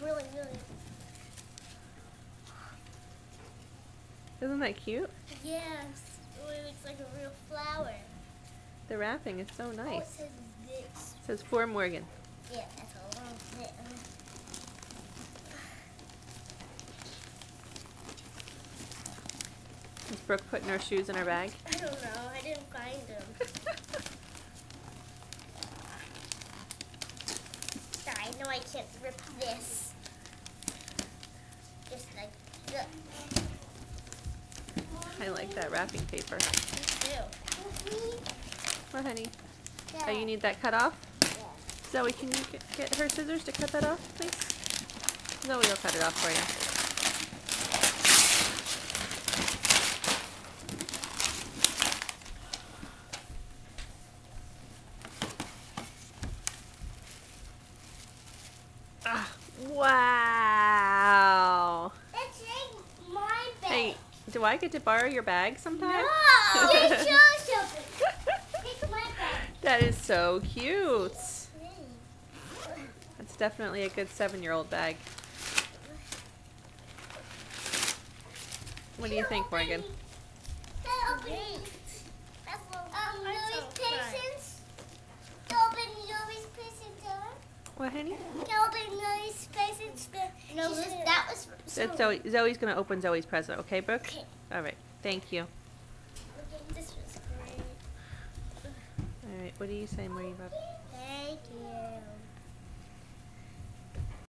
really, really. Isn't that cute? Yes. It looks like a real flower. The wrapping is so Oh, it nice. says this. It says for Morgan. Yeah, that's a long bit. Is Brooke putting her shoes in her bag? I don't know. I didn't find them. Sorry, I know I can't rip this. Just like that. I like that wrapping paper. Me too. What, honey? Oh, you need that cut off? Zoe, can you get her scissors to cut that off, please? Zoe will cut it off for you. Ah, wow. It's in my bag. Hey, do I get to borrow your bag sometime? No! It's my bag. That is so cute. That's definitely a good 7-year-old bag. What do you think, Morgan? What, honey? No, that was That's Zoe. Zoe's gonna open Zoe's present, okay, Brooke? Okay. All right. Thank you. This was great. All right. What are you saying, Marie? Thank you.